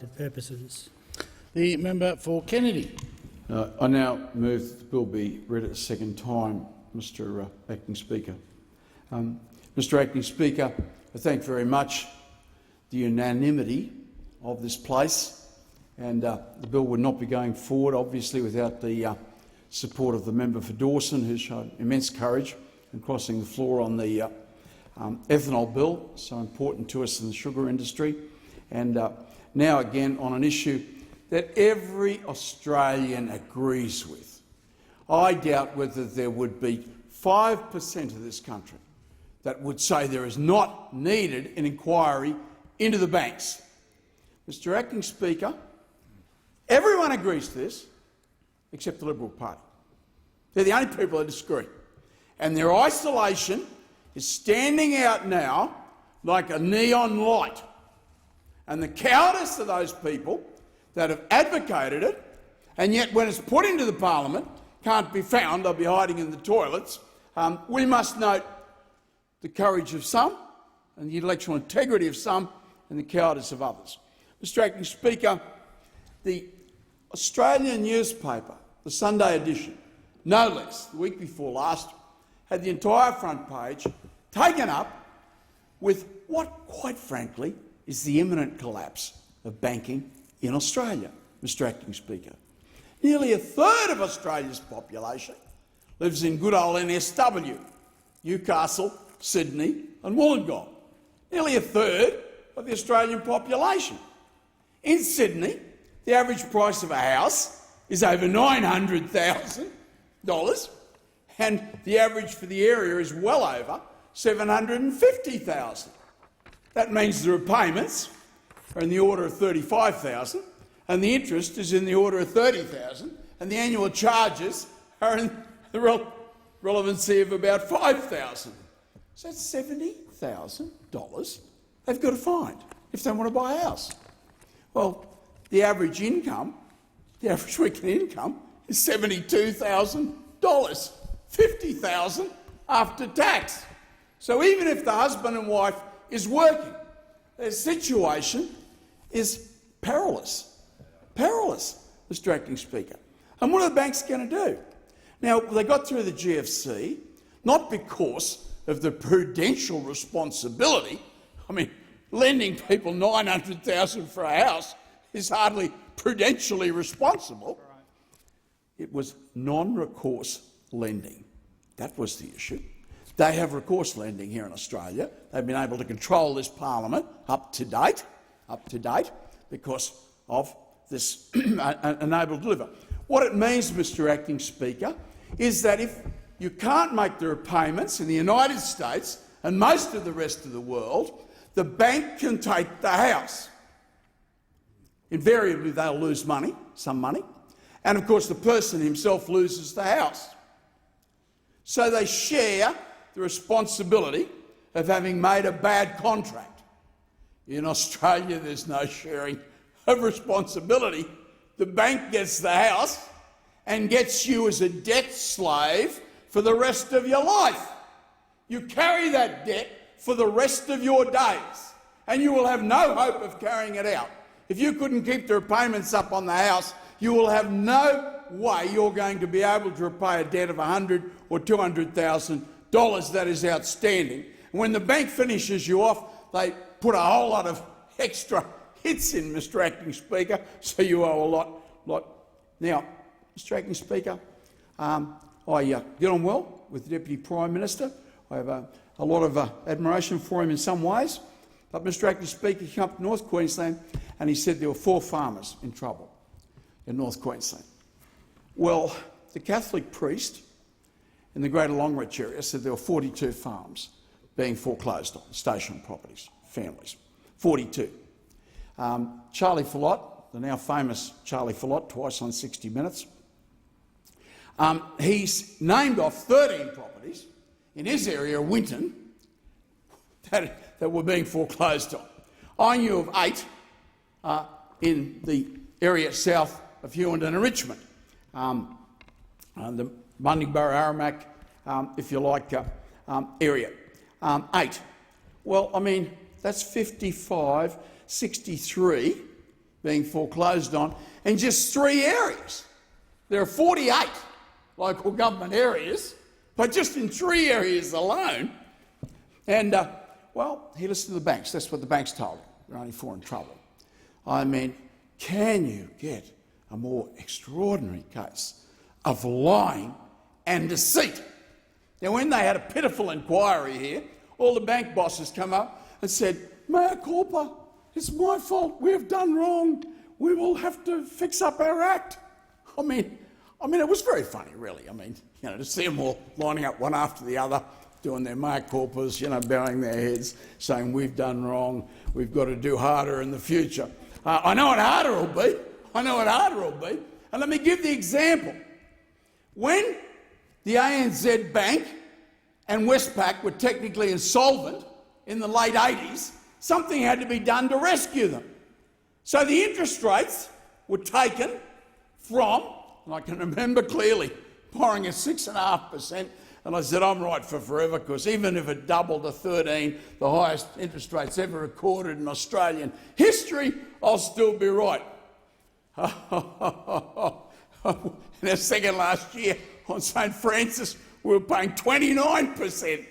purposes. The member for Kennedy. I now move that the bill be read a second time, Mr Acting Speaker. Mr Acting Speaker, I thank very much the unanimity of this place, and the bill would not be going forward, obviously, without the support of the member for Dawson, who showed immense courage in crossing the floor on the ethanol bill, so important to us in the sugar industry, and now again on an issue that every Australian agrees with. I doubt whether there would be 5% of this country that would say there is not needed an inquiry into the banks. Mr Acting Speaker, everyone agrees to this except the Liberal Party. They're the only people that disagree. And their isolation is standing out now like a neon light. And the cowardice of those people that have advocated it, and yet when it's put into the parliament, can't be found, they'll be hiding in the toilets. We must note the courage of some and the intellectual integrity of some and the cowardice of others. Mr Acting Speaker, the Australian newspaper, the Sunday edition, no less, the week before last, had the entire front page taken up with what, quite frankly, is the imminent collapse of banking in Australia, Mr Acting Speaker. Nearly a third of Australia's population lives in good old NSW, Newcastle, Sydney and Wollongong. Nearly a third of the Australian population. In Sydney, the average price of a house is over $900,000 and the average for the area is well over $750,000. That means the repayments are in the order of $35,000 and the interest is in the order of $30,000 and the annual charges are in the relevancy of about $5,000. So that's $70,000 they've got to find if they want to buy a house. Well, the average income, the average weekly income is $72,000, $50,000 after tax. So even if the husband and wife is working, their situation is perilous. Perilous, Mr Acting Speaker. And what are the banks going to do? Now, they got through the GFC not because of the prudential responsibility. I mean, lending people $900,000 for a house is hardly prudentially responsible. It was non-recourse lending. That was the issue. They have recourse lending here in Australia. They've been able to control this parliament up to date, because of this unable to deliver. What it means, Mr Acting Speaker, is that if you can't make the repayments in the United States and most of the rest of the world, the bank can take the house. Invariably, they'll lose money, some money, and of course the person himself loses the house. So they share the responsibility of having made a bad contract. In Australia, there's no sharing of responsibility. The bank gets the house and gets you as a debt slave for the rest of your life. You carry that debt for the rest of your days, and you will have no hope of carrying it out. If you couldn't keep the repayments up on the house, you will have no way you're going to be able to repay a debt of $100,000 or $200,000 that is outstanding. And when the bank finishes you off, they put a whole lot of extra hits in, Mr Acting Speaker, so you owe a lot. Now, Mr Acting Speaker, I get on well with the Deputy Prime Minister. I have a lot of admiration for him in some ways. But Mr Acting Speaker, he came up to North Queensland and he said there were 4 farmers in trouble in North Queensland. Well, the Catholic priest in the Greater Longreach area said there were 42 farms being foreclosed on, station properties, families, 42. Charlie Follott, the now famous Charlie Follott, twice on 60 Minutes, he's named off 13 properties in his area, Winton, that were being foreclosed on. I knew of 8 in the area south of Hughenden and Richmond, the Bundaberg, Aramac, if you like, area. 8. Well, I mean, that's 55, 63 being foreclosed on in just 3 areas. There are 48 local government areas, but just in 3 areas alone. And, well, he listened to the banks. That's what the banks told him. They're only 4 in trouble. I mean, can you get a more extraordinary case of lying and deceit? Now, when they had a pitiful inquiry here, all the bank bosses come up and said, "Mea culpa, it's my fault, we have done wrong, we will have to fix up our act." I mean, it was very funny, really. I mean, to see them all lining up one after the other, doing their mea culpas, bowing their heads, saying, "We've done wrong, we've got to do harder in the future." I know what harder will be. And let me give the example. When the ANZ Bank and Westpac were technically insolvent in the late 80s, something had to be done to rescue them. So the interest rates were taken from, and I can remember clearly, borrowing at 6.5%, and I said, I'm right for forever, because even if it doubled to 13, the highest interest rates ever recorded in Australian history, I'll still be right. In our second last year on St Francis, we were paying 29%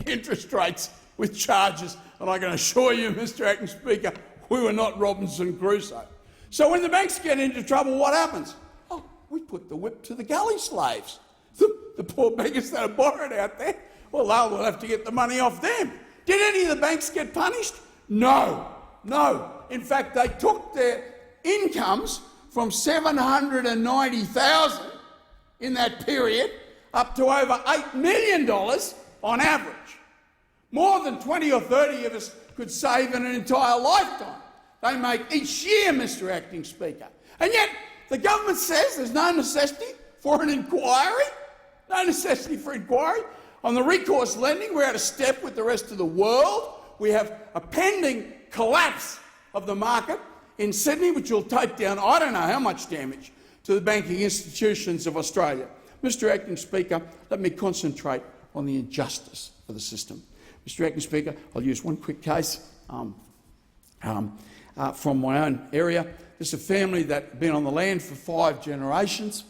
interest rates with charges, and I can assure you, Mr Acting Speaker, we were not Robinson Crusoe. So when the banks get into trouble, what happens? Oh, we put the whip to the galley slaves. The poor beggars that are borrowed out there, well, they'll have to get the money off them. Did any of the banks get punished? No. In fact, they took their incomes from $790,000 in that period up to over $8 million on average. More than 20 or 30 of us could save in an entire lifetime. They make each year, Mr Acting Speaker. And yet the government says there's no necessity for an inquiry. No necessity for inquiry. On the recourse lending, we're out of step with the rest of the world. We have a pending collapse of the market in Sydney, which will take down I don't know how much damage to the banking institutions of Australia. Mr Acting Speaker, let me concentrate on the injustice of the system. Mr Acting Speaker, I'll use one quick case from my own area. There's a family that have been on the land for 5 generations.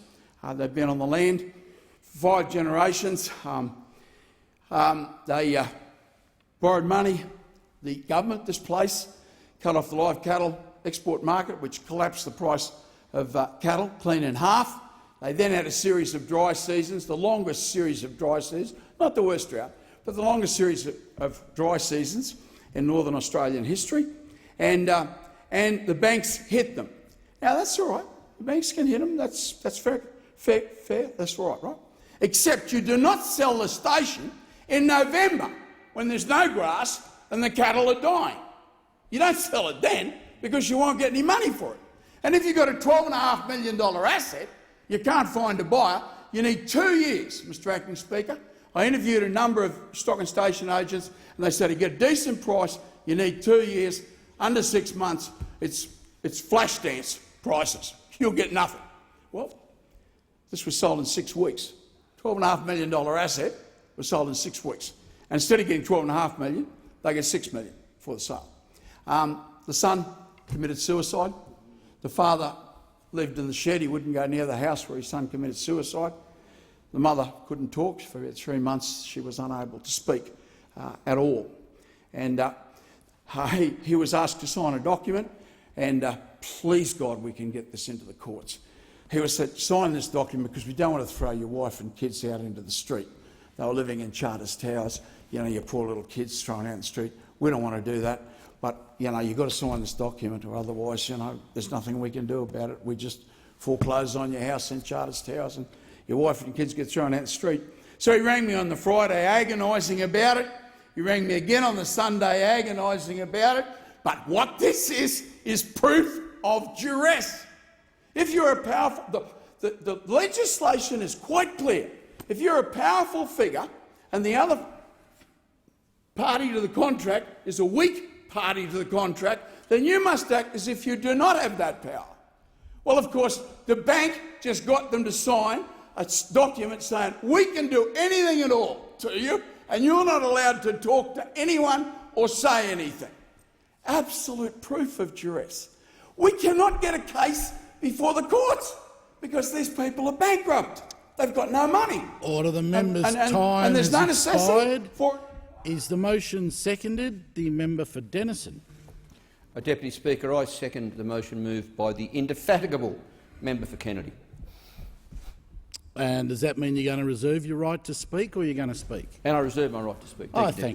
They've been on the land for 5 generations. They borrowed money. The government, this place, cut off the live cattle export market, which collapsed the price of cattle clean in half. They then had a series of dry seasons, the longest series of dry seasons, not the worst drought, but the longest series of dry seasons in Northern Australian history. And the banks hit them. Now, that's all right. The banks can hit them. That's fair. That's all right? Except you do not sell the station in November when there's no grass and the cattle are dying. You don't sell it then because you won't get any money for it. And if you've got a $12.5 million asset, you can't find a buyer. You need 2 years, Mr Acting Speaker. I interviewed a number of stock and station agents, and they said to get a decent price, you need 2 years. Under 6 months, it's flash dance prices. You'll get nothing. Well, this was sold in 6 weeks. $12.5 million asset was sold in 6 weeks. And instead of getting $12.5 million, they get $6 million for the sale. The son committed suicide. The father lived in the shed. He wouldn't go near the house where his son committed suicide. The mother couldn't talk. For about 3 months, she was unable to speak at all. And he was asked to sign a document, and please God, we can get this into the courts. He was said, sign this document because we don't want to throw your wife and kids out into the street. They were living in Charters Towers, your poor little kids thrown out in the street. We don't want to do that. But, you've got to sign this document, or otherwise, there's nothing we can do about it. We just foreclose on your house in Charters Towers and your wife and kids get thrown out the street. So he rang me on the Friday agonising about it. He rang me again on the Sunday agonising about it. But what this is proof of duress. If you're a powerful... The legislation is quite clear. If you're a powerful figure and the other party to the contract is a weak party to the contract, then you must act as if you do not have that power. Well, of course, the bank just got them to sign a document saying, we can do anything at all to you, and you're not allowed to talk to anyone or say anything. Absolute proof of duress. We cannot get a case before the courts because these people are bankrupt. They've got no money. Order. The member's time and there's has no necessity expired. for. Is the motion seconded? The member for Denison. Deputy Speaker, I second the motion moved by the indefatigable member for Kennedy. And does that mean you're going to reserve your right to speak, or you're going to speak? And I reserve my right to speak. I you, thank